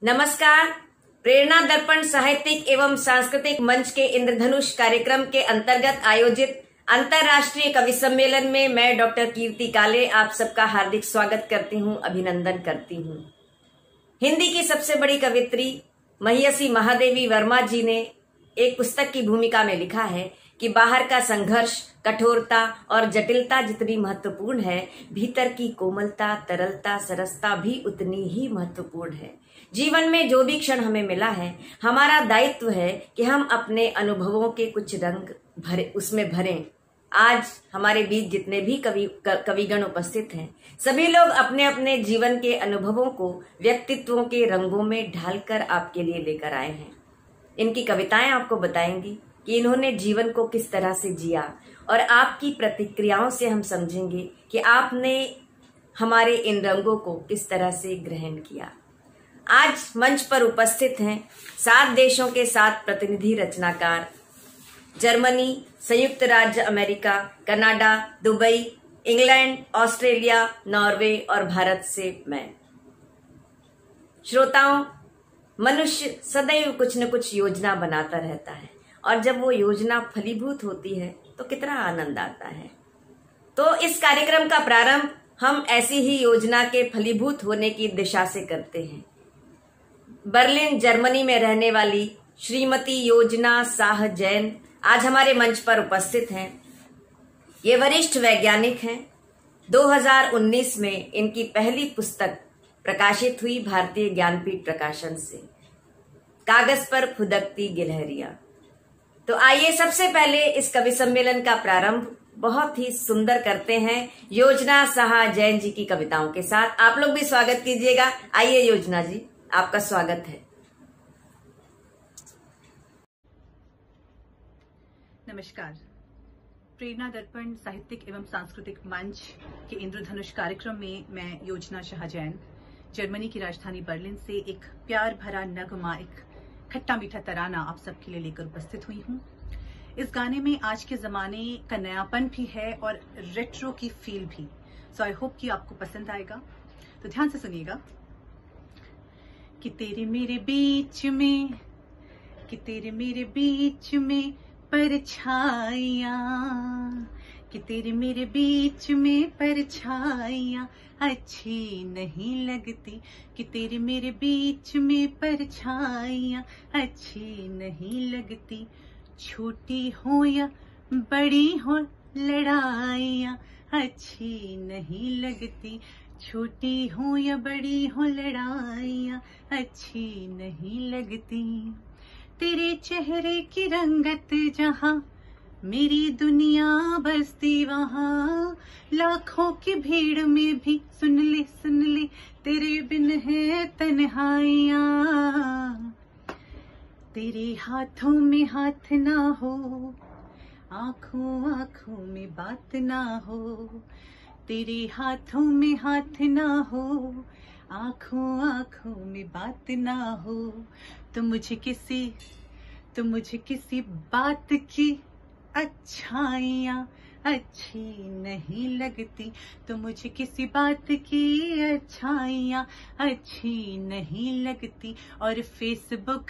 नमस्कार। प्रेरणा दर्पण साहित्यिक एवं सांस्कृतिक मंच के इंद्रधनुष कार्यक्रम के अंतर्गत आयोजित अंतर्राष्ट्रीय कवि सम्मेलन में मैं डॉक्टर कीर्ति काले आप सबका हार्दिक स्वागत करती हूँ, अभिनंदन करती हूँ। हिंदी की सबसे बड़ी कवित्री महियसी महादेवी वर्मा जी ने एक पुस्तक की भूमिका में लिखा है कि बाहर का संघर्ष, कठोरता और जटिलता जितनी महत्वपूर्ण है, भीतर की कोमलता, तरलता, सरसता भी उतनी ही महत्वपूर्ण है। जीवन में जो भी क्षण हमें मिला है, हमारा दायित्व है कि हम अपने अनुभवों के कुछ रंग उसमें भरें। आज हमारे बीच जितने भी कविगण उपस्थित हैं, सभी लोग अपने अपने जीवन के अनुभवों को व्यक्तित्वों के रंगों में ढालकर आपके लिए लेकर आए हैं। इनकी कविताएं आपको बताएंगी कि इन्होंने जीवन को किस तरह से जिया, और आपकी प्रतिक्रियाओं से हम समझेंगे कि आपने हमारे इन रंगों को किस तरह से ग्रहण किया। आज मंच पर उपस्थित हैं 7 देशों के 7 प्रतिनिधि रचनाकार, जर्मनी, संयुक्त राज्य America, Canada, Dubai, England, Australia, Norway और भारत से मैं। श्रोताओं, मनुष्य सदैव कुछ न कुछ योजना बनाता रहता है, और जब वो योजना फलीभूत होती है तो कितना आनंद आता है। तो इस कार्यक्रम का प्रारंभ हम ऐसी ही योजना के फलीभूत होने की दिशा से करते हैं। बर्लिन, जर्मनी में रहने वाली श्रीमती योजना शाह जैन आज हमारे मंच पर उपस्थित हैं। ये वरिष्ठ वैज्ञानिक हैं। 2019 में इनकी पहली पुस्तक प्रकाशित हुई भारतीय ज्ञानपीठ प्रकाशन से, कागज पर फुदकती गिलहरियां। तो आइए सबसे पहले इस कवि सम्मेलन का प्रारंभ बहुत ही सुंदर करते हैं योजना शाह जैन जी की कविताओं के साथ। आप लोग भी स्वागत कीजिएगा। आइए योजना जी, आपका स्वागत है। नमस्कार। प्रेरणा दर्पण साहित्यिक एवं सांस्कृतिक मंच के इंद्रधनुष कार्यक्रम में मैं योजना शाह जैन जर्मनी की राजधानी बर्लिन से एक प्यार भरा नगमा, एक खट्टा मीठा तराना आप सबके लिए लेकर उपस्थित हुई हूँ। इस गाने में आज के जमाने का नयापन भी है और रेट्रो की फील भी। सो आई होप कि आपको पसंद आएगा, तो ध्यान से सुनिएगा। कि तेरे मेरे बीच में, कि तेरे मेरे बीच में परछाइयां, कि तेरे मेरे बीच में परछाइयां अच्छी नहीं लगती, कि तेरे मेरे बीच में परछाइयां अच्छी नहीं लगती। छोटी हो या बड़ी हो लड़ाइयां अच्छी नहीं लगती, छोटी हो या बड़ी हो लड़ाइयां अच्छी नहीं लगती। तेरे चेहरे की रंगत जहां मेरी दुनिया बसती वहां, लाखों की भीड़ में भी सुन ले तेरे बिन है तन्हाइयां। तेरे हाथों में हाथ ना हो, आंखों आंखों में बात ना हो, तेरे हाथों में हाथ ना हो, आंखों आंखों में बात ना हो। तो मुझे किसी बात की अच्छाइयां अच्छी नहीं लगती, तो मुझे किसी बात की अच्छाइयां अच्छी नहीं लगती। और फेसबुक,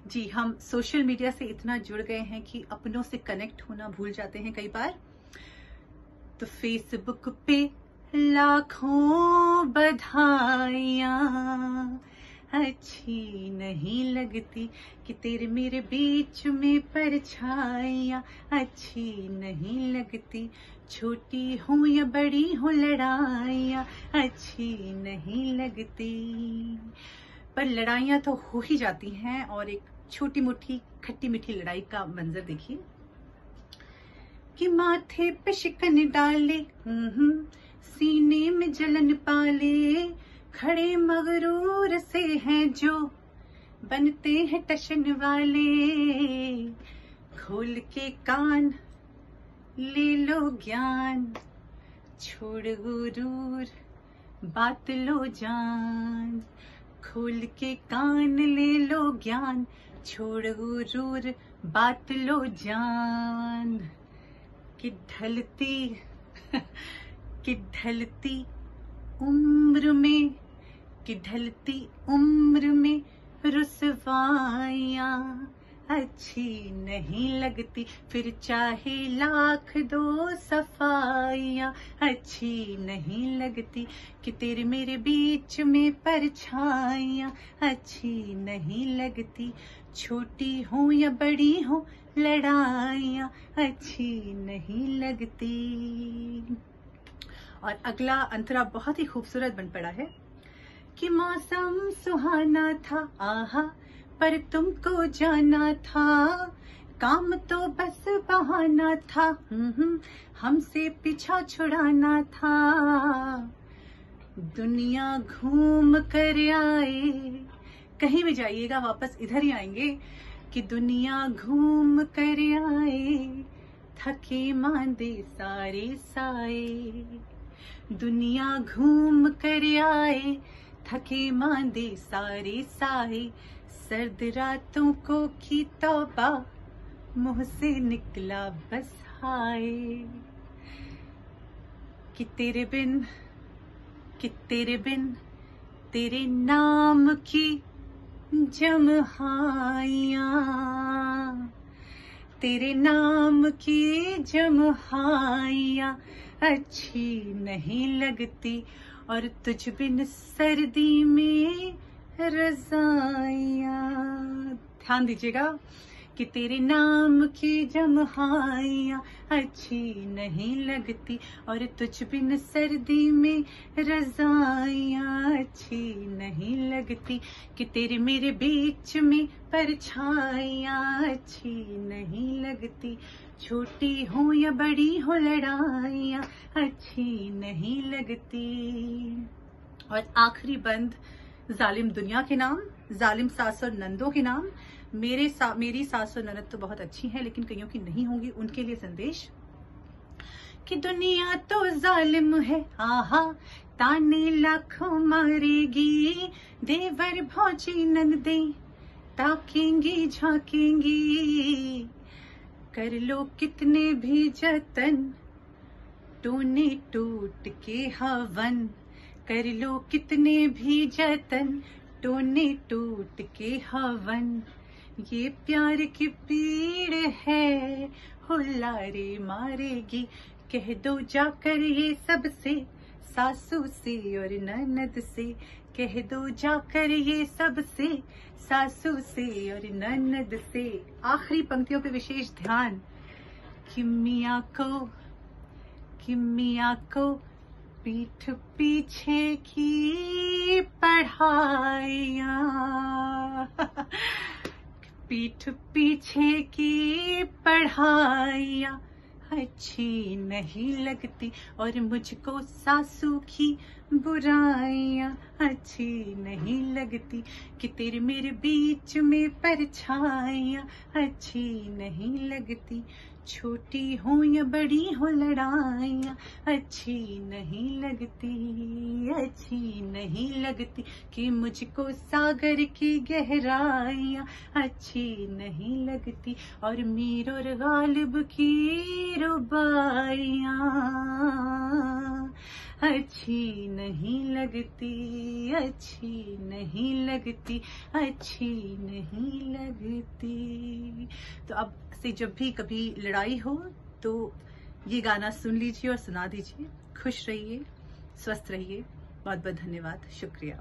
जी हम सोशल मीडिया से इतना जुड़ गए हैं कि अपनों से कनेक्ट होना भूल जाते हैं कई बार। तो फेसबुक पे लाखों बधाइयां अच्छी नहीं लगती, कि तेरे मेरे बीच में परछाइयां अच्छी नहीं लगती। छोटी हो या बड़ी हो लड़ाइयां अच्छी नहीं लगती। पर लड़ाइयां तो हो ही जाती हैं, और एक छोटी मोटी खट्टी मीठी लड़ाई का मंजर देखिए। कि माथे पे शिकन डाले, सीने में जलन पाले, खड़े मगरूर से हैं जो बनते हैं टशन वाले। खोल के कान ले लो ज्ञान, छोड़ गुरूर बात लो जान। खोल के कान ले लो ज्ञान, छोड़ गुरूर बात लो जान। कि ढलती उम्र में कि ढलती उम्र में रुसवाइयां अच्छी नहीं लगती, फिर चाहे लाख दो सफाइयां अच्छी नहीं लगती, कि तेरे मेरे बीच में परछाइयां अच्छी नहीं लगती, छोटी हो या बड़ी हो लड़ाइयां अच्छी नहीं लगती। और अगला अंतरा बहुत ही खूबसूरत बन पड़ा है कि मौसम सुहाना था आहा पर तुमको जाना था, काम तो बस बहाना था, हमसे पीछा छुड़ाना था, दुनिया घूम कर आए, कहीं भी जाइएगा वापस इधर ही आएंगे, कि दुनिया घूम कर आए, थके मांदे सारे साए, दुनिया घूम कर आए, थके मांदे सारे साए, सर्द रातों को की तौबा, मुंह से निकला बस हाय, कि तेरे बिन तेरे नाम की जमहाइयां, तेरे नाम की जमहाइयां अच्छी नहीं लगती, और तुझ बिन सर्दी में रज़ाइयां। ध्यान दीजिएगा कि तेरे नाम की जमहाइयां अच्छी नहीं लगती, और तुझ बिन सर्दी में रज़ाइयां अच्छी नहीं लगती, कि तेरे मेरे बीच में परछाइयां अच्छी नहीं लगती, छोटी हो या बड़ी हो लड़ाइयां अच्छी नहीं लगती। और आखिरी बंद जालिम दुनिया के नाम, जालिम सास और नंदों के नाम। मेरी सास और ननद तो बहुत अच्छी हैं, लेकिन कईयों की नहीं होंगी, उनके लिए संदेश कि दुनिया तो जालिम है आहा, ताने लाखों मारेगी, देवर भौजी ननदे ताकेंगी झाकेंगी, कर लो कितने भी जतन टूने टूट के हवन, कर लो कितने भी जतन टूने टूट के हवन, ये प्यार की पीड़ है हुल्लारे मारेगी, कह दो जाकर ये सबसे, सासू से और ननद से, कह दो जाकर ये सबसे, सासू से और ननद से। आखिरी पंक्तियों पे विशेष ध्यान कि मियाँ को पीठ पीछे की पढ़ाइयाँ पीठ पीछे की पढ़ाइयाँ अच्छी नहीं लगती, और मुझको सासू की बुराइयाँ अच्छी नहीं लगती, कि तेरे मेरे बीच में परछाइयाँ अच्छी नहीं लगती, छोटी हो या बड़ी हो लड़ाइयाँ अच्छी नहीं लगती, अच्छी नहीं लगती, कि मुझको सागर की गहराइयाँ अच्छी नहीं लगती, और मीर और गालिब की रुबाइयाँ अच्छी नहीं लगती, अच्छी नहीं लगती, अच्छी नहीं लगती। तो अब से जब भी कभी लड़ाई हो तो ये गाना सुन लीजिए और सुना दीजिए। खुश रहिए, स्वस्थ रहिए। बहुत बहुत धन्यवाद, शुक्रिया।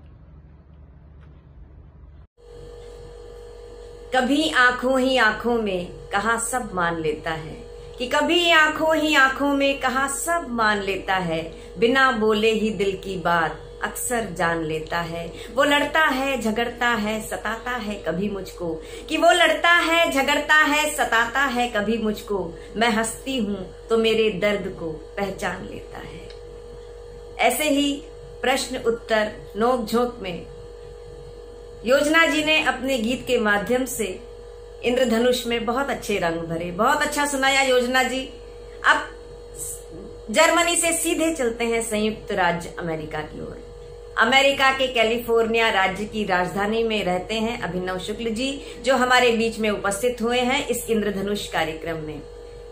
कभी आंखों ही आंखों में कहा सब मान लेता है, कि कभी आंखों ही आंखों में कहा सब मान लेता है, बिना बोले ही दिल की बात अक्सर जान लेता है। वो लड़ता है झगड़ता है सताता है कभी मुझको, कि वो लड़ता है झगड़ता है सताता है कभी मुझको, मैं हंसती हूँ तो मेरे दर्द को पहचान लेता है। ऐसे ही प्रश्न उत्तर नोक झोंक में योजना जी ने अपने गीत के माध्यम से इंद्रधनुष में बहुत अच्छे रंग भरे। बहुत अच्छा सुनाया योजना जी। अब जर्मनी से सीधे चलते हैं संयुक्त राज्य अमेरिका की ओर। अमेरिका के कैलिफोर्निया राज्य की राजधानी में रहते हैं अभिनव शुक्ल जी, जो हमारे बीच में उपस्थित हुए हैं इस इंद्रधनुष कार्यक्रम में।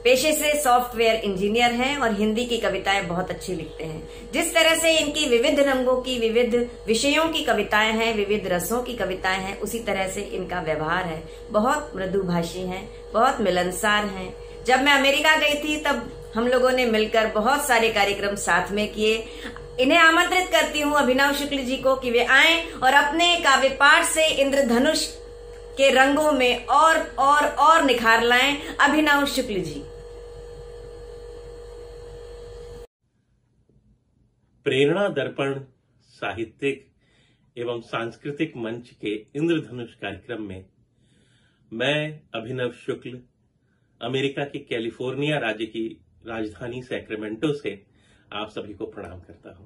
पेशे से सॉफ्टवेयर इंजीनियर हैं और हिंदी की कविताएं बहुत अच्छी लिखते हैं। जिस तरह से इनकी विविध रंगों की, विविध विषयों की कविताएं हैं, विविध रसों की कविताएं हैं, उसी तरह से इनका व्यवहार है। बहुत मृदुभाषी हैं, बहुत मिलनसार हैं। जब मैं अमेरिका गई थी तब हम लोगों ने मिलकर बहुत सारे कार्यक्रम साथ में किए। इन्हें आमंत्रित करती हूँ, अभिनव शुक्ल जी को, कि वे आएं और अपने काव्य पाठ से इंद्रधनुष के रंगों में और निखार लाएं। अभिनव शुक्ल जी। प्रेरणा दर्पण साहित्यिक एवं सांस्कृतिक मंच के इंद्रधनुष कार्यक्रम में मैं अभिनव शुक्ल अमेरिका के कैलिफोर्निया राज्य की राजधानी सैक्रामेंटो से आप सभी को प्रणाम करता हूं।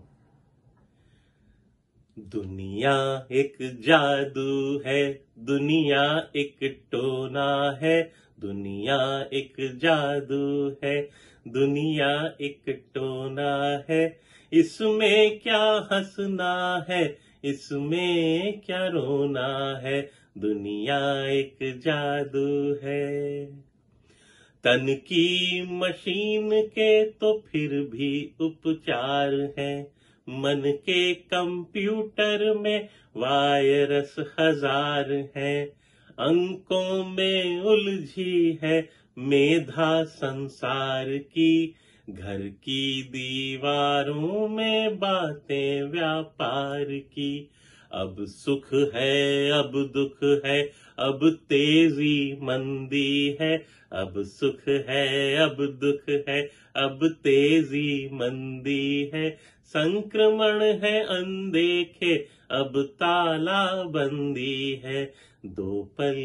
दुनिया एक जादू है, दुनिया एक टोना है, दुनिया एक जादू है, दुनिया एक टोना है। इसमें क्या हंसना है, इसमें क्या रोना है, दुनिया एक जादू है। तन की मशीन के तो फिर भी उपचार है, मन के कंप्यूटर में वायरस 1000 है। अंकों में उलझी है मेधा संसार की, घर की दीवारों में बातें व्यापार की। अब सुख है, अब दुख है, अब तेजी मंदी है, अब सुख है, अब दुख है, अब तेजी मंदी है। संक्रमण है अनदेखे, अब ताला बंदी है, 2 पल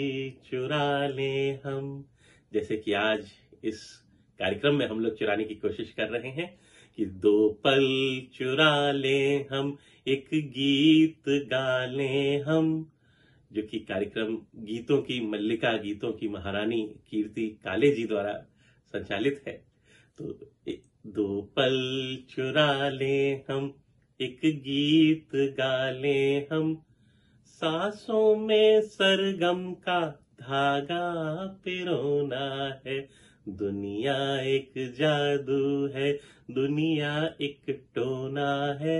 चुरा ले हम। जैसे कि आज इस कार्यक्रम में हम लोग चुराने की कोशिश कर रहे हैं कि 2 पल चुरा ले हम, एक गीत गा ले हम, जो कि कार्यक्रम गीतों की मल्लिका, गीतों की महारानी कीर्ति काले जी द्वारा संचालित है। तो 2 पल चुरा ले हम, एक गीत गा ले हम, सांसों में सरगम का धागा पिरोना है। दुनिया एक जादू है, दुनिया एक टोना है।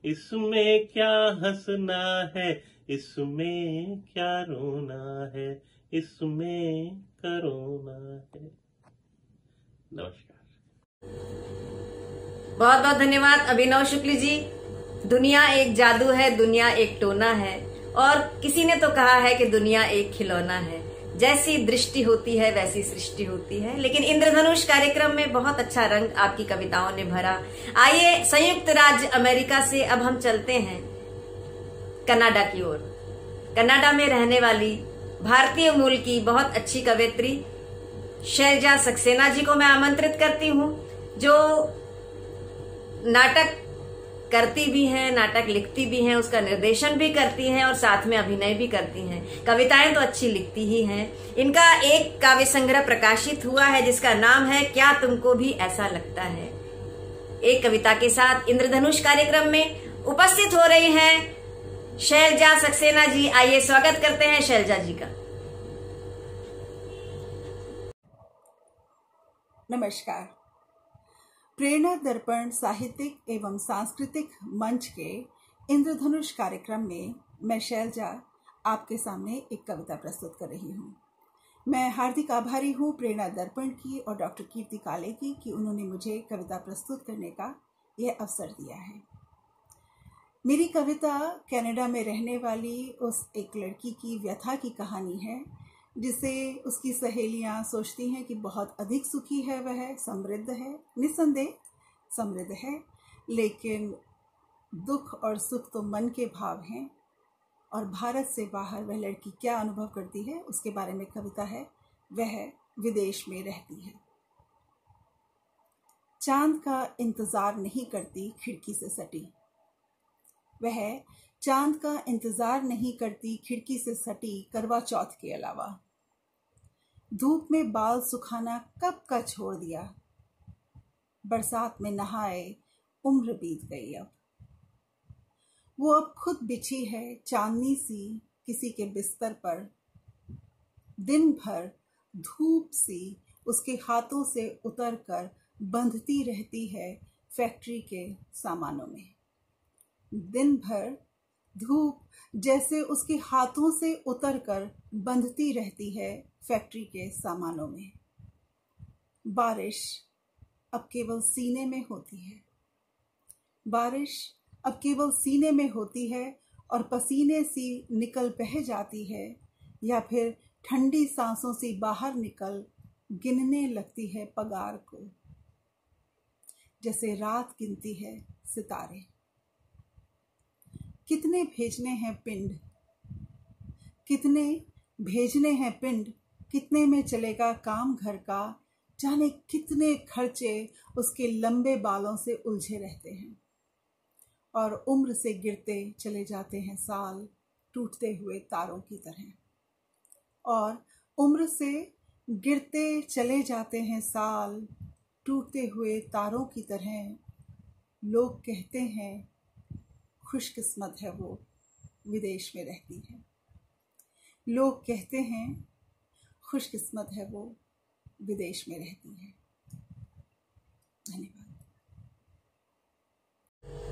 इसमें क्या हंसना है, इसमें क्या रोना है, इसमें करोना है। नमस्कार। बहुत बहुत धन्यवाद अभिनव शुक्ल जी। दुनिया एक जादू है, दुनिया एक टोना है, और किसी ने तो कहा है कि दुनिया एक खिलौना है। जैसी दृष्टि होती है वैसी सृष्टि होती है। लेकिन इंद्रधनुष कार्यक्रम में बहुत अच्छा रंग आपकी कविताओं ने भरा। आइए संयुक्त राज्य अमेरिका से अब हम चलते हैं कनाडा की ओर। कनाडा में रहने वाली भारतीय मूल की बहुत अच्छी कवयित्री शैलजा सक्सेना जी को मैं आमंत्रित करती हूँ, जो नाटक करती भी हैं, नाटक लिखती भी हैं, उसका निर्देशन भी करती हैं और साथ में अभिनय भी करती हैं। कविताएं तो अच्छी लिखती ही हैं। इनका एक काव्य संग्रह प्रकाशित हुआ है जिसका नाम है क्या तुमको भी ऐसा लगता है। एक कविता के साथ इंद्रधनुष कार्यक्रम में उपस्थित हो रही हैं शैलजा सक्सेना जी। आइए स्वागत करते हैं शैलजा जी का। नमस्कार। प्रेरणा दर्पण साहित्यिक एवं सांस्कृतिक मंच के इंद्रधनुष कार्यक्रम में मैं शैलजा आपके सामने एक कविता प्रस्तुत कर रही हूँ। मैं हार्दिक आभारी हूँ प्रेरणा दर्पण की और डॉक्टर कीर्ति काले की कि उन्होंने मुझे कविता प्रस्तुत करने का यह अवसर दिया है। मेरी कविता कनाडा में रहने वाली उस एक लड़की की व्यथा की कहानी है जिसे उसकी सहेलियां सोचती हैं कि बहुत अधिक सुखी है, वह समृद्ध है, निस्संदेह समृद्ध है, लेकिन दुख और सुख तो मन के भाव हैं। और भारत से बाहर वह लड़की क्या अनुभव करती है उसके बारे में कविता है। वह विदेश में रहती है। चांद का इंतजार नहीं करती खिड़की से सटी, वह चांद का इंतजार नहीं करती खिड़की से सटी करवा चौथ के अलावा। धूप में बाल सुखाना कब का छोड़ दिया, बरसात में नहाए उम्र बीत गई। अब वो अब खुद बिछी है चांदनी सी किसी के बिस्तर पर, दिन भर धूप सी उसके हाथों से उतरकर बंधती रहती है फैक्ट्री के सामानों में। दिन भर धूप जैसे उसके हाथों से उतरकर बंधती रहती है फैक्ट्री के सामानों में। बारिश अब केवल सीने में होती है। बारिश अब केवल सीने में होती है और पसीने सी निकल बह जाती है, या फिर ठंडी सांसों से बाहर निकल गिनने लगती है पगार को, जैसे रात गिनती है सितारे। कितने भेजने हैं पिंड, कितने भेजने हैं पिंड, कितने में चलेगा काम घर का, जाने कितने खर्चे उसके लंबे बालों से उलझे रहते हैं। और उम्र से गिरते चले जाते हैं साल टूटते हुए तारों की तरह, और उम्र से गिरते चले जाते हैं साल टूटते हुए तारों की तरह। लोग कहते हैं खुशकिस्मत है वो विदेश में रहती है। लोग कहते हैं खुशकिस्मत है वो विदेश में रहती है। धन्यवाद।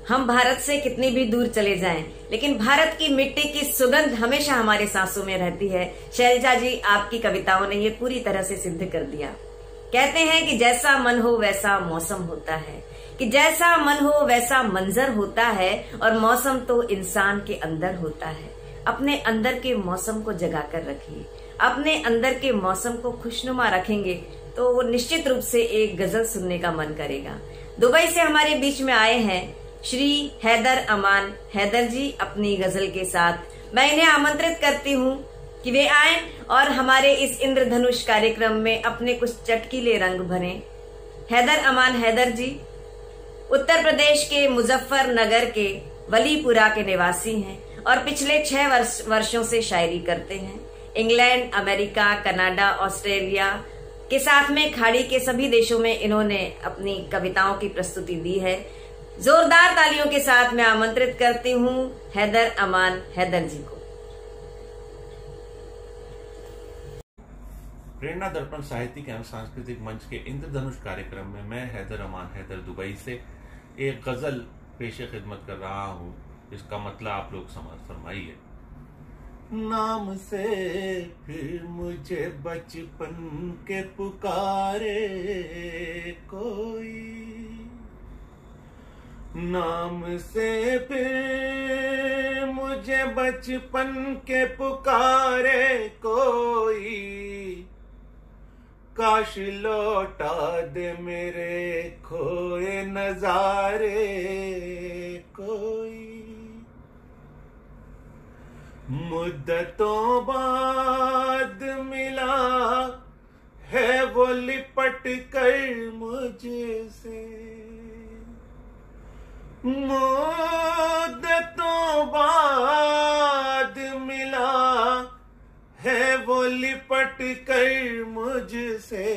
हम भारत से कितनी भी दूर चले जाएं, लेकिन भारत की मिट्टी की सुगंध हमेशा हमारे सांसों में रहती है। शैलजा जी, आपकी कविताओं ने ये पूरी तरह से सिद्ध कर दिया। कहते हैं कि जैसा मन हो वैसा मौसम होता है, कि जैसा मन हो वैसा मंजर होता है, और मौसम तो इंसान के अंदर होता है। अपने अंदर के मौसम को जगा कर रखिए। अपने अंदर के मौसम को खुशनुमा रखेंगे तो वो निश्चित रूप से एक गजल सुनने का मन करेगा। दुबई से हमारे बीच में आए हैं श्री हैदर अमान हैदर जी अपनी गजल के साथ। मैं इन्हें आमंत्रित करती हूँ कि वे आएं और हमारे इस इंद्रधनुष कार्यक्रम में अपने कुछ चटकीले रंग भरें। हैदर अमान हैदर जी उत्तर प्रदेश के मुजफ्फरनगर के वलीपुरा के निवासी हैं और पिछले 6 वर्षों से शायरी करते हैं। इंग्लैंड, अमेरिका, कनाडा, ऑस्ट्रेलिया के साथ में खाड़ी के सभी देशों में इन्होंने अपनी कविताओं की प्रस्तुति दी है। जोरदार तालियों के साथ मैं आमंत्रित करती हूँ हैदर अमान हैदर जी को। प्रेरणा दर्पण साहित्यिक एवं सांस्कृतिक मंच के इंद्रधनुष कार्यक्रम में मैं हैदर अमान हैदर दुबई से एक गजल पेशे खिदमत कर रहा हूँ, जिसका मतलब आप लोग समझ फरमाइए। नाम से फिर मुझे बचपन के पुकारे कोई, नाम से फिर मुझे बचपन के पुकारे कोई, काश लौटा दे मेरे खोए नजारे कोई। मुद्दतों बाद मिला है वो लिपट कर मुझसे, मुद्दतों बाद मिला है वो लिपट कर मुझसे,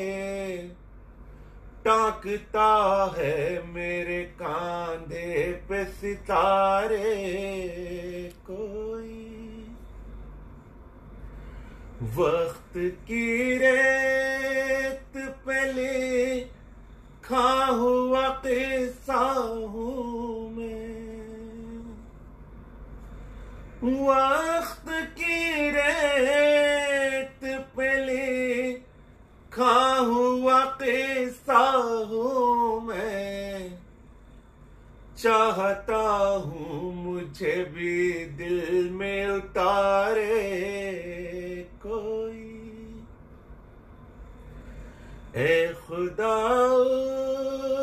टांकता है मेरे कांधे पे सितारे कोई। वक्त की रेत पे लिखा हुआ किस्सा हूँ मैं, वक्त की रेत पे लिखा हुआ किस्सा हूँ मैं, चाहता हूँ मुझे भी दिल में उतारे कोई। ए खुदा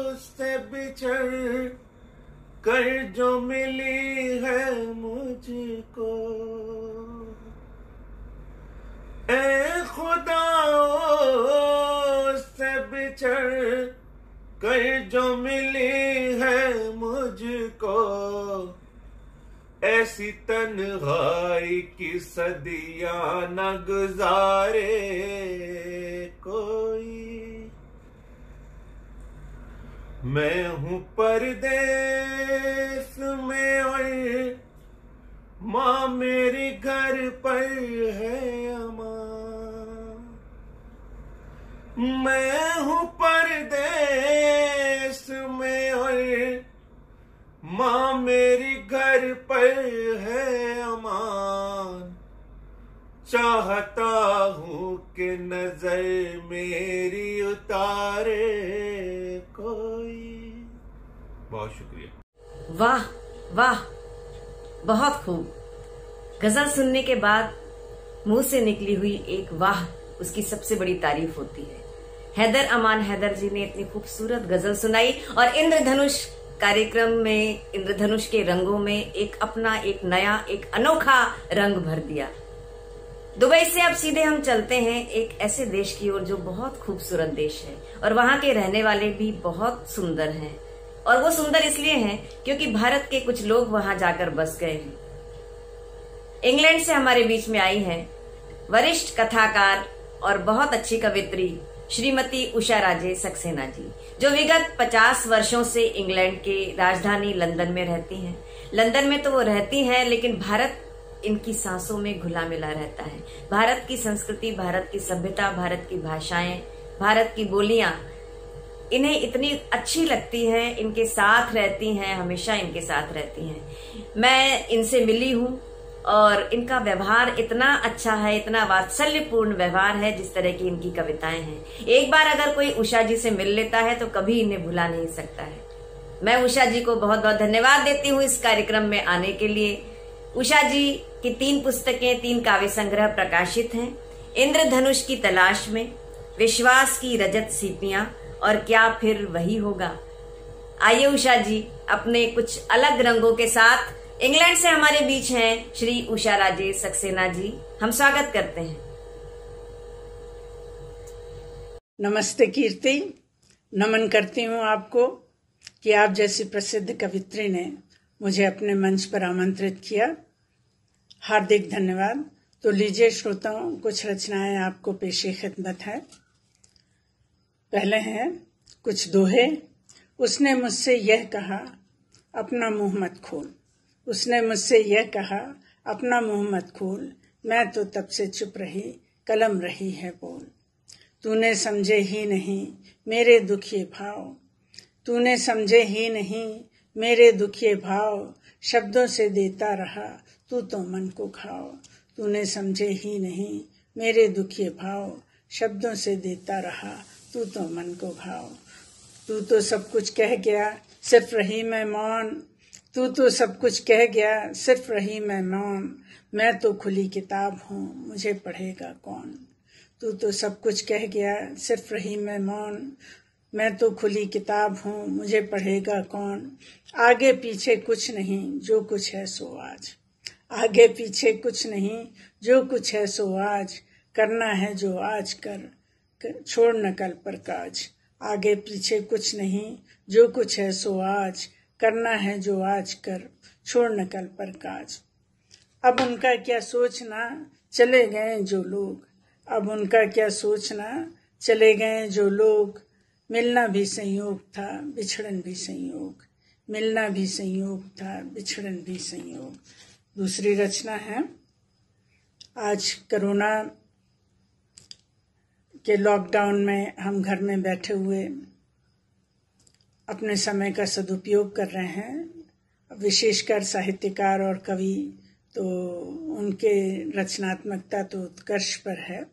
उससे बिछड़ कर जो मिली है मुझको, ए खुदा उससे बिछड़ कर जो मिली है मुझको, ऐसी तन्हाई की सदियां न गुजारे कोई। मैं हूँ परदेश में और माँ मेरी घर पर है अमां, मैं हूँ परदेश में और माँ मेरी घर पर है अमान। चाहता हूँ कि नजर मेरी उतारे कोई। बहुत शुक्रिया। वाह वाह, बहुत खूब। गजल सुनने के बाद मुंह से निकली हुई एक वाह उसकी सबसे बड़ी तारीफ होती है। हैदर अमान हैदर जी ने इतनी खूबसूरत गजल सुनाई और इंद्रधनुष कार्यक्रम में, इंद्रधनुष के रंगों में एक अपना एक नया एक अनोखा रंग भर दिया। दुबई से अब सीधे हम चलते हैं एक ऐसे देश की ओर जो बहुत खूबसूरत देश है और वहां के रहने वाले भी बहुत सुंदर हैं। और वो सुंदर इसलिए हैं क्योंकि भारत के कुछ लोग वहां जाकर बस गए हैं। इंग्लैंड से हमारे बीच में आई हैं वरिष्ठ कथाकार और बहुत अच्छी कवित्री श्रीमती उषा राजे सक्सेना जी, जो विगत 50 वर्षों से इंग्लैंड के राजधानी लंदन में रहती हैं। लंदन में तो वो रहती हैं, लेकिन भारत इनकी सांसों में घुला मिला रहता है। भारत की संस्कृति, भारत की सभ्यता, भारत की भाषाएं, भारत की बोलियां इन्हें इतनी अच्छी लगती हैं, इनके साथ रहती हैं, हमेशा इनके साथ रहती हैं। मैं इनसे मिली हूं और इनका व्यवहार इतना अच्छा है, इतना वात्सल्यपूर्ण व्यवहार है, जिस तरह की इनकी कविताएं हैं। एक बार अगर कोई उषा जी से मिल लेता है तो कभी इन्हें भुला नहीं सकता है। मैं उषा जी को बहुत बहुत धन्यवाद देती हूँ इस कार्यक्रम में आने के लिए। उषा जी की 3 पुस्तकें, 3 काव्य संग्रह प्रकाशित हैं। इंद्रधनुष की तलाश में, विश्वास की रजत सीपियां और क्या फिर वही होगा। आइए उषा जी अपने कुछ अलग रंगों के साथ, इंग्लैंड से हमारे बीच हैं श्री उषा राजे सक्सेना जी, हम स्वागत करते हैं। नमस्ते कीर्ति, नमन करती हूँ आपको कि आप जैसी प्रसिद्ध कवित्री ने मुझे अपने मंच पर आमंत्रित किया। हार्दिक धन्यवाद। तो लीजिए श्रोताओं, कुछ रचनाएं आपको पेशे खिदमत है। पहले हैं कुछ दोहे। उसने मुझसे यह कहा अपना मुंह मत खोल, उसने मुझसे यह कहा अपना मुंह मत खोल, मैं तो तब से चुप रही, कलम रही है बोल। तूने समझे ही नहीं मेरे दुखिए भाव, तूने समझे ही नहीं मेरे दुखिए भाव, शब्दों से देता रहा तू तो मन को घाव। तूने समझे ही नहीं मेरे दुखिए भाव, शब्दों से देता रहा तू तो मन को घाव। तू तो सब कुछ कह गया सिर्फ रही मैं मौन, तू तो सब कुछ कह गया सिर्फ रही मैं मौन, मैं तो खुली किताब हूँ मुझे पढ़ेगा कौन। तू तो सब कुछ कह गया सिर्फ रही मैं मौन, मैं तो खुली किताब हूँ मुझे पढ़ेगा कौन। आगे पीछे कुछ नहीं जो कुछ है सो आज, आगे पीछे कुछ नहीं जो कुछ है सो आज, करना है जो आज कर छोड़ न कल पर काज। आगे पीछे कुछ नहीं जो कुछ है सो आज, करना है जो आज कर छोड़ न कल पर काज। अब उनका क्या सोचना चले गए जो लोग, अब उनका क्या सोचना चले गए जो लोग, मिलना भी संयोग था बिछड़न भी संयोग, मिलना भी संयोग था बिछड़न भी संयोग। दूसरी रचना है, आज कोरोना के लॉकडाउन में हम घर में बैठे हुए अपने समय का सदुपयोग कर रहे हैं, विशेषकर साहित्यकार और कवि, तो उनके रचनात्मकता तो उत्कर्ष पर है।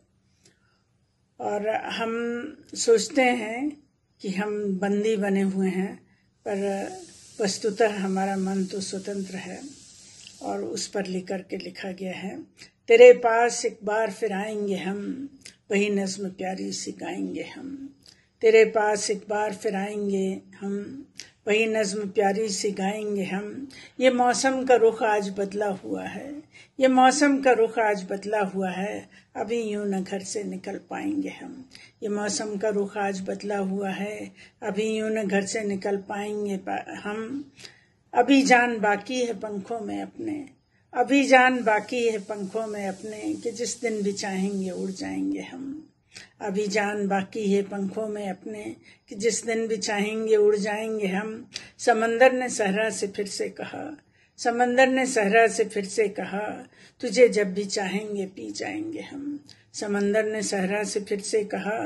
और हम सोचते हैं कि हम बंदी बने हुए हैं, पर वस्तुतः हमारा मन तो स्वतंत्र है। और उस पर लिखकर के लिखा गया है, तेरे पास एक बार फिर आएंगे हम, वही नज्म प्यारी सी गाएंगे हम। तेरे पास एक बार फिर आएंगे हम, वही नज्म प्यारी सी गाएंगे हम। ये मौसम का रुख आज बदला हुआ है, ये मौसम का रुख आज बदला हुआ है, अभी यूं न घर से निकल पाएंगे हम। ये मौसम का रुख आज बदला हुआ है, अभी यूं न घर से निकल पाएंगे हम। अभी जान बाकी है पंखों में अपने, अभी जान बाकी है पंखों में अपने, कि जिस दिन भी चाहेंगे उड़ जाएंगे हम। अभी जान बाकी है पंखों में अपने, कि जिस दिन भी चाहेंगे उड़ जाएंगे हम। समंदर ने सहरा से फिर से कहा, समंदर ने सहरा से फिर से कहा, तुझे जब भी चाहेंगे पी जाएंगे हम। समंदर ने सहरा से फिर से कहा,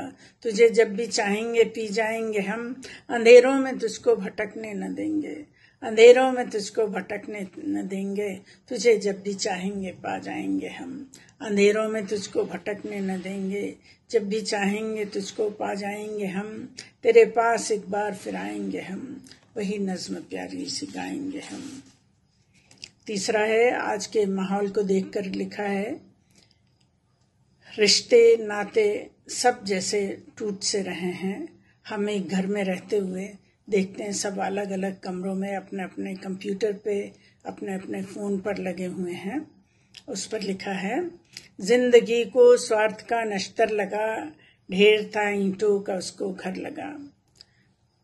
तुझे जब भी चाहेंगे पी जाएंगे हम। अंधेरों में तुझको भटकने न देंगे, अंधेरों में तुझको भटकने न देंगे, तुझे जब भी चाहेंगे पा जाएंगे हम। अंधेरों में तुझको भटकने न देंगे, जब भी चाहेंगे तुझको पा जाएंगे हम। तेरे पास एक बार फिर आएंगे हम, वही नज्म प्यारी सी गाएंगे हम। तीसरा है, आज के माहौल को देखकर लिखा है, रिश्ते नाते सब जैसे टूट से रहे हैं। हम एक घर में रहते हुए देखते हैं सब अलग अलग कमरों में अपने अपने कंप्यूटर पे अपने अपने फोन पर लगे हुए हैं। उस पर लिखा है, जिंदगी को स्वार्थ का नश्तर लगा, ढेर था ईंटों का उसको घर लगा।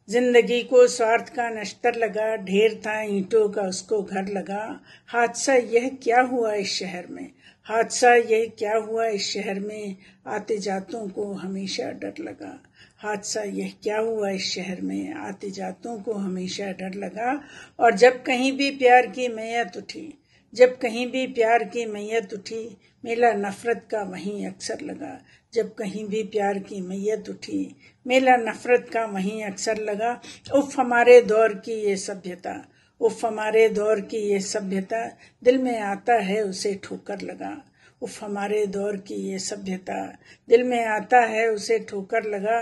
जिंदगी को स्वार्थ का नश्तर लगा, ढेर था ईंटों का उसको घर लगा। हादसा यह क्या हुआ इस शहर में, हादसा यह क्या हुआ इस शहर में, आते जातों को हमेशा डर लगा। हादसा यह क्या हुआ इस शहर में, आते जातों को हमेशा डर लगा। और जब कहीं भी प्यार की मैयत उठी, जब कहीं भी प्यार की मैयत उठी, मेला नफरत का वहीं अक्सर लगा। जब कहीं भी प्यार की मैयत उठी, मेला नफरत का वहीं अक्सर लगा। उफ हमारे दौर की ये सभ्यता, उफ हमारे दौर की ये सभ्यता, दिल में आता है उसे ठोकर लगा। उफ हमारे दौर की ये सभ्यता, दिल में आता है उसे ठोकर लगा।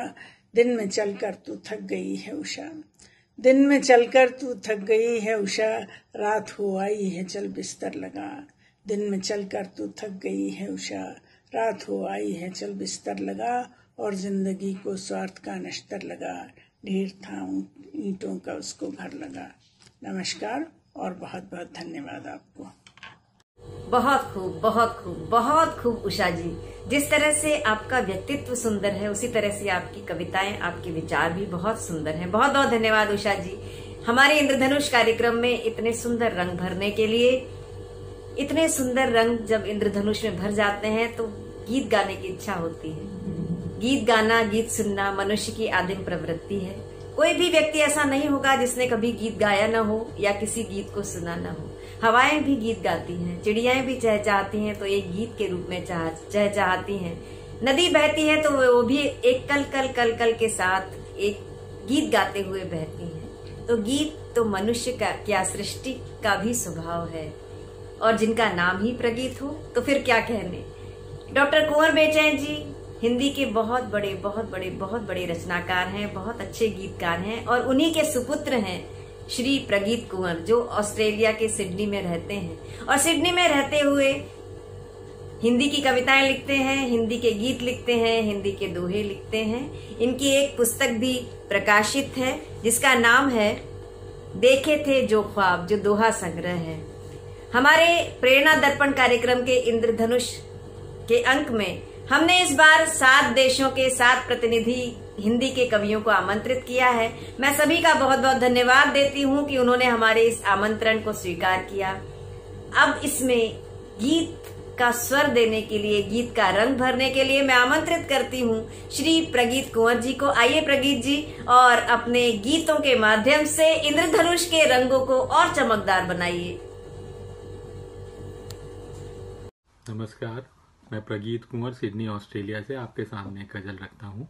दिन में चलकर तू थक गई है उषा, दिन में चलकर तू थक गई है उषा, रात हो आई है चल बिस्तर लगा। दिन में चलकर तू थक गई है उषा, रात हो आई है चल बिस्तर लगा। और जिंदगी को स्वार्थ का नश्तर लगा, ढेर था ईंटों का उसको घर लगा। नमस्कार और बहुत बहुत धन्यवाद आपको। बहुत खूब, बहुत खूब, बहुत खूब उषा जी। जिस तरह से आपका व्यक्तित्व सुंदर है, उसी तरह से आपकी कविताएं, आपके विचार भी बहुत सुंदर हैं। बहुत बहुत धन्यवाद उषा जी, हमारे इंद्रधनुष कार्यक्रम में इतने सुंदर रंग भरने के लिए। इतने सुंदर रंग जब इंद्रधनुष में भर जाते हैं तो गीत गाने की इच्छा होती है। गीत गाना, गीत सुनना मनुष्य की आदिम प्रवृत्ति है। कोई भी व्यक्ति ऐसा नहीं होगा जिसने कभी गीत गाया न हो या किसी गीत को सुना न हो। हवाएं भी गीत गाती हैं, चिड़ियाएं भी चहचहाती हैं तो एक गीत के रूप में चहचहाती हैं। नदी बहती है तो वो भी एक कल कल कल कल के साथ एक गीत गाते हुए बहती है। तो गीत तो मनुष्य का क्या, सृष्टि का भी स्वभाव है, और जिनका नाम ही प्रगीत हो तो फिर क्या कहने। डॉक्टर कुंवर बेचैन जी हिंदी के बहुत बड़े रचनाकार हैं, बहुत अच्छे गीतकार हैं, और उन्हीं के सुपुत्र हैं श्री प्रगीत कुंवर, जो ऑस्ट्रेलिया के सिडनी में रहते हैं। और सिडनी में रहते हुए हिंदी की कविताएं लिखते हैं, हिंदी के गीत लिखते हैं, हिंदी के दोहे लिखते हैं। इनकी एक पुस्तक भी प्रकाशित है जिसका नाम है देखे थे जो ख्वाब, जो दोहा संग्रह है। हमारे प्रेरणा दर्पण कार्यक्रम के इंद्रधनुष के अंक में हमने इस बार 7 देशों के 7 प्रतिनिधि हिंदी के कवियों को आमंत्रित किया है। मैं सभी का बहुत बहुत धन्यवाद देती हूं कि उन्होंने हमारे इस आमंत्रण को स्वीकार किया। अब इसमें गीत का स्वर देने के लिए, गीत का रंग भरने के लिए मैं आमंत्रित करती हूं श्री प्रगीत कुंवर जी को। आइए प्रगीत जी, और अपने गीतों के माध्यम से इंद्रधनुष के रंगों को और चमकदार बनाइए। नमस्कार, मैं प्रगीत कुंवर सिडनी ऑस्ट्रेलिया से आपके सामने एक गजल रखता हूँ।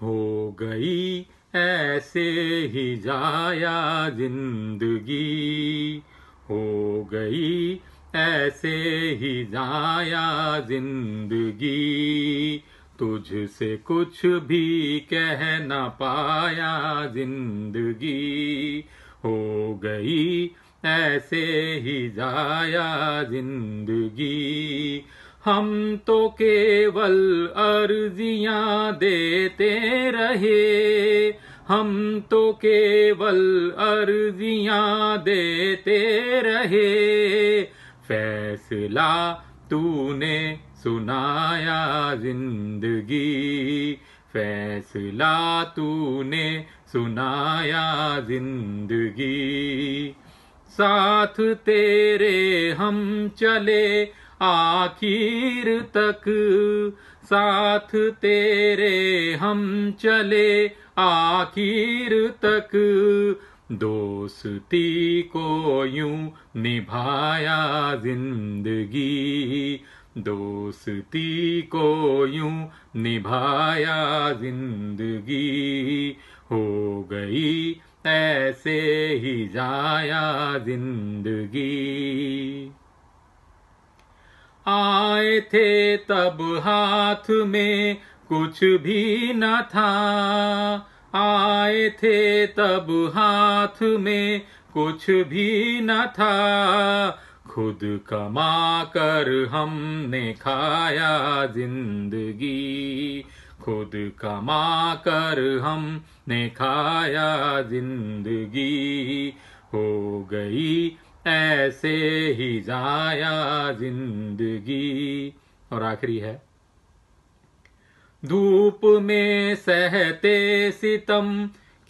हो गई ऐसे ही जाया जिंदगी, हो गई ऐसे ही जाया जिंदगी, तुझसे कुछ भी कह न पाया जिंदगी, हो गई ऐसे ही जाया जिंदगी। हम तो केवल अर्जियां देते रहे, हम तो केवल अर्जियां देते रहे, फैसला तूने सुनाया जिंदगी, फैसला तूने सुनाया जिंदगी। साथ तेरे हम चले आखिर तक, साथ तेरे हम चले आखिर तक, दोस्ती को यूं निभाया जिंदगी, दोस्ती को यूं निभाया जिंदगी, हो गई ऐसे ही जाया जिंदगी। आए थे तब हाथ में कुछ भी न था, आए थे तब हाथ में कुछ भी न था, खुद कमा कर हमने खाया जिंदगी, खुद कमा कर हमने खाया जिंदगी, हो गई ऐसे ही जाया जिंदगी। और आखिरी है, धूप में सहते सितम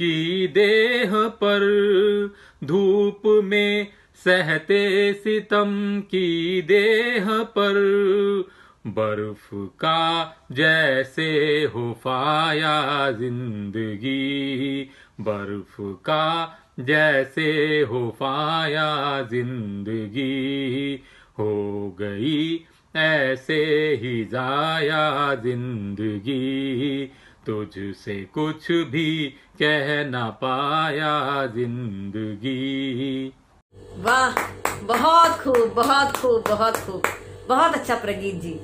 की देह पर, धूप में सहते सितम की देह पर, बर्फ का जैसे हो फाया जिंदगी, बर्फ का जैसे हो फाया जिंदगी, हो गई ऐसे ही जाया जिंदगी, तुझसे कुछ भी कह ना पाया जिंदगी। वाह, बहुत खूब, बहुत खूब, बहुत खूब, बहुत अच्छा प्रगीत जी,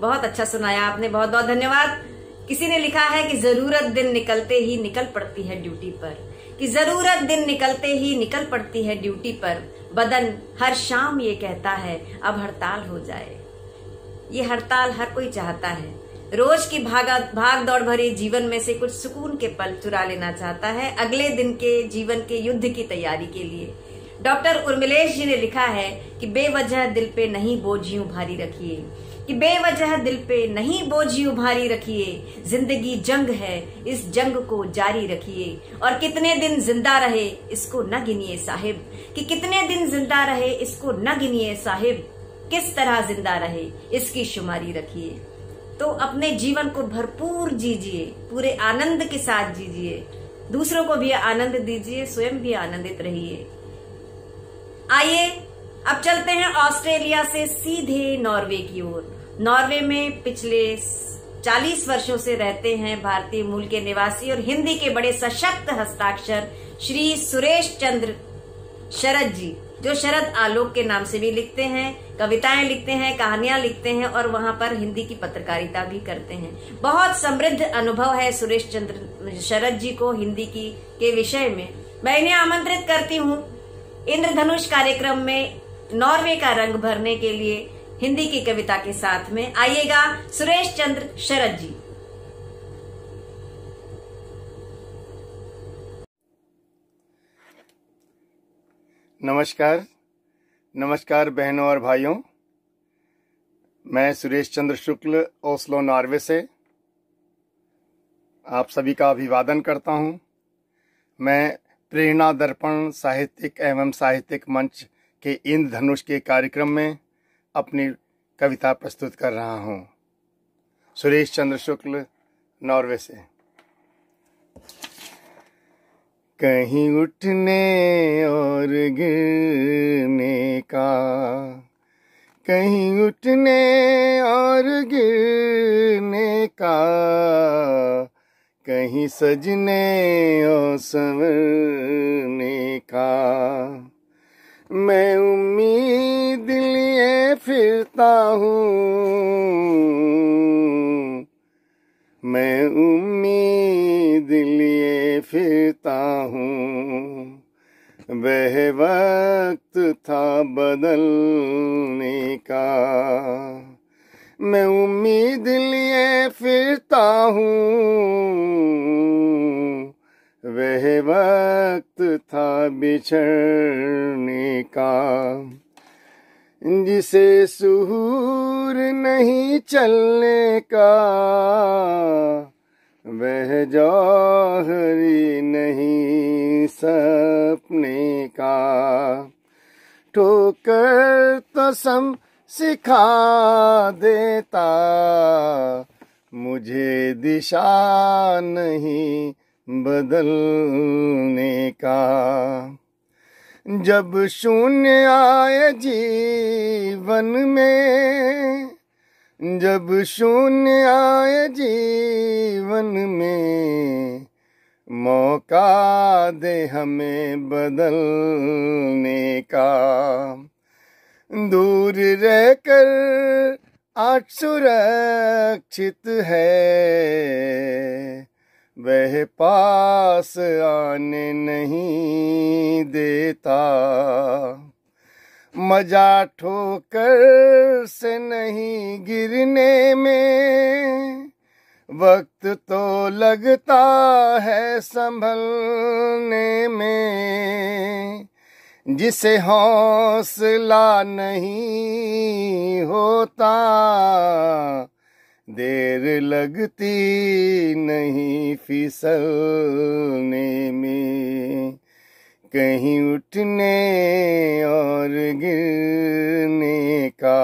बहुत अच्छा सुनाया आपने, बहुत बहुत धन्यवाद। किसी ने लिखा है कि जरूरत दिन निकलते ही निकल पड़ती है ड्यूटी पर, कि जरूरत दिन निकलते ही निकल पड़ती है ड्यूटी पर, बदन हर शाम ये कहता है अब हड़ताल हो जाए। ये हड़ताल हर कोई चाहता है, रोज की भाग दौड़ भरे जीवन में से कुछ सुकून के पल चुरा लेना चाहता है अगले दिन के जीवन के युद्ध की तैयारी के लिए। डॉक्टर उर्मिलेश जी ने लिखा है कि बेवजह दिल पे नहीं बोझ यूं भारी रखिए, कि बेवजह दिल पे नहीं बोझ यूं भारी रखिए, जिंदगी जंग है इस जंग को जारी रखिए, और कितने दिन जिंदा रहे इसको न गिनिए साहिब, कि कितने दिन जिंदा रहे इसको न गिनिए साहिब, किस तरह जिंदा रहे इसकी शुमारी रखिए। तो अपने जीवन को भरपूर जीजिए, पूरे आनंद के साथ जीजिए, दूसरों को भी आनंद दीजिए, स्वयं भी आनंदित रहिए। आइए अब चलते हैं ऑस्ट्रेलिया से सीधे नॉर्वे की ओर। नॉर्वे में पिछले 40 वर्षों से रहते हैं भारतीय मूल के निवासी और हिंदी के बड़े सशक्त हस्ताक्षर श्री सुरेश चंद्र शरद जी, जो शरद आलोक के नाम से भी लिखते हैं, कविताएं लिखते हैं, कहानियां लिखते हैं और वहां पर हिंदी की पत्रकारिता भी करते हैं। बहुत समृद्ध अनुभव है सुरेश चंद्र शरद जी को हिंदी के विषय में। मैं इन्हें आमंत्रित करती हूँ इंद्रधनुष कार्यक्रम में नॉर्वे का रंग भरने के लिए हिंदी की कविता के साथ में। आइएगा सुरेश चंद्र शरद जी। नमस्कार, नमस्कार बहनों और भाइयों। मैं सुरेश चंद्र शुक्ल ओस्लो नॉर्वे से आप सभी का अभिवादन करता हूं। मैं प्रेरणा दर्पण साहित्यिक एवं साहित्यिक मंच के इंद्रधनुष के कार्यक्रम में अपनी कविता प्रस्तुत कर रहा हूं। सुरेश चंद्र शुक्ल नॉर्वे से। कहीं उठने और गिरने का, कहीं उठने और गिरने का, कहीं सजने और संवरने का, मैं उम्मीद लिए फिरता हूँ, मैं उम्मीद लिए फिरता हूँ, वह वक्त था बदलने का, मैं उम्मीद लिए फिरता हूँ, वह वक्त था बिछड़ने का, जिसे सुहूर नहीं चलने का, वह जौहरी नहीं सपने का, ठोकर तो सम सिखा देता, मुझे दिशा नहीं बदलने का। जब शून्य आए जीवन में, जब शून्य आए जीवन में, मौका दे हमें बदलने का। दूर रहकर आज सुरक्षित है, वह पास आने नहीं देता। मजा ठोकर से नहीं गिरने में, वक्त तो लगता है संभलने में। जिसे हौसला नहीं होता, देर लगती नहीं फिसलने में। कहीं उठने और गिरने का,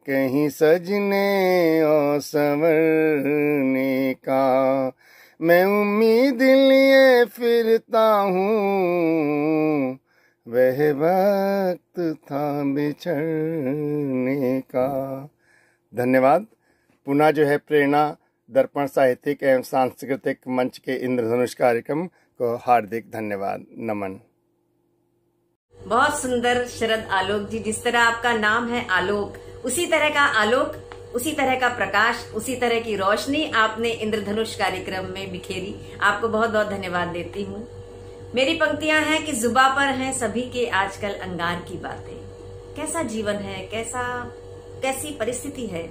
कहीं सजने और संवरने का। मैं उम्मीद लिए फिरता हूँ, वह वक्त था बिछड़ने का। धन्यवाद। पुनः जो है प्रेरणा दर्पण साहित्यिक एवं सांस्कृतिक मंच के इंद्रधनुष कार्यक्रम को हार्दिक धन्यवाद, नमन। बहुत सुंदर शरद आलोक जी, जिस तरह आपका नाम है आलोक, उसी तरह का आलोक, उसी तरह का प्रकाश, उसी तरह की रोशनी आपने इंद्रधनुष कार्यक्रम में बिखेरी। आपको बहुत बहुत धन्यवाद देती हूँ। मेरी पंक्तियां हैं कि जुबां पर हैं सभी के आजकल अंगार की बातें। कैसा जीवन है, कैसी परिस्थिति है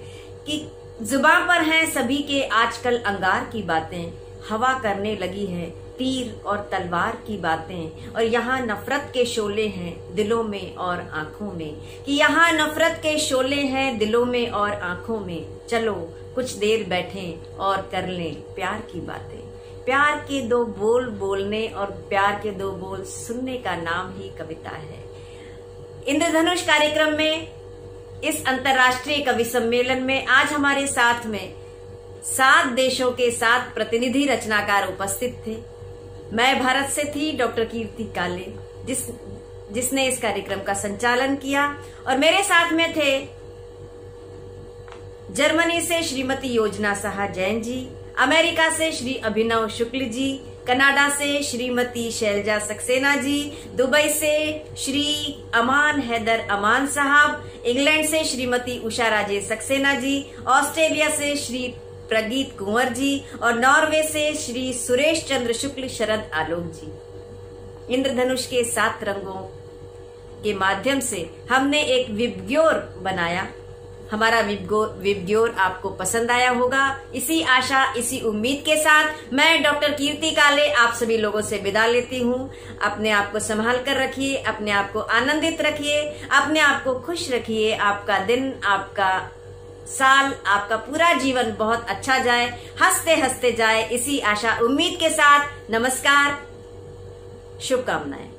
कि जुबां पर हैं सभी के आजकल अंगार की बातें। हवा करने लगी है तीर और तलवार की बातें, और यहाँ नफरत के शोले हैं दिलों में और आंखों में। कि यहाँ नफरत के शोले हैं दिलों में और आंखों में। चलो कुछ देर बैठें और कर लें प्यार की बातें। प्यार के दो बोल बोलने और प्यार के दो बोल सुनने का नाम ही कविता है। इंद्रधनुष कार्यक्रम में, इस अंतर्राष्ट्रीय कवि सम्मेलन में आज हमारे साथ में 7 देशों के 7 प्रतिनिधि रचनाकार उपस्थित थे। मैं भारत से थी डॉक्टर कीर्ति काले, जिसने इस कार्यक्रम का संचालन किया, और मेरे साथ में थे जर्मनी से श्रीमती योजना साहा जैन जी, अमेरिका से श्री अभिनव शुक्ल जी, कनाडा से श्रीमती शैलजा सक्सेना जी, दुबई से श्री अमान हैदर अमान साहब, इंग्लैंड से श्रीमती उषा राजेश सक्सेना जी, ऑस्ट्रेलिया से श्री प्रगीत कुंवर जी, और नॉर्वे से श्री सुरेश चंद्र शुक्ल शरद आलोक जी। इंद्रधनुष के 7 रंगों के माध्यम से हमने एक विबग्योर बनाया। हमारा विबग्योर आपको पसंद आया होगा। इसी आशा, इसी उम्मीद के साथ मैं डॉक्टर कीर्ति काले आप सभी लोगों से विदा लेती हूँ। अपने आप को संभाल कर रखिए, अपने आप को आनंदित रखिए, अपने आप को खुश रखिए। आपका दिन, आपका साल, आपका पूरा जीवन बहुत अच्छा जाए, हंसते हंसते जाए। इसी आशा उम्मीद के साथ नमस्कार, शुभकामनाएं।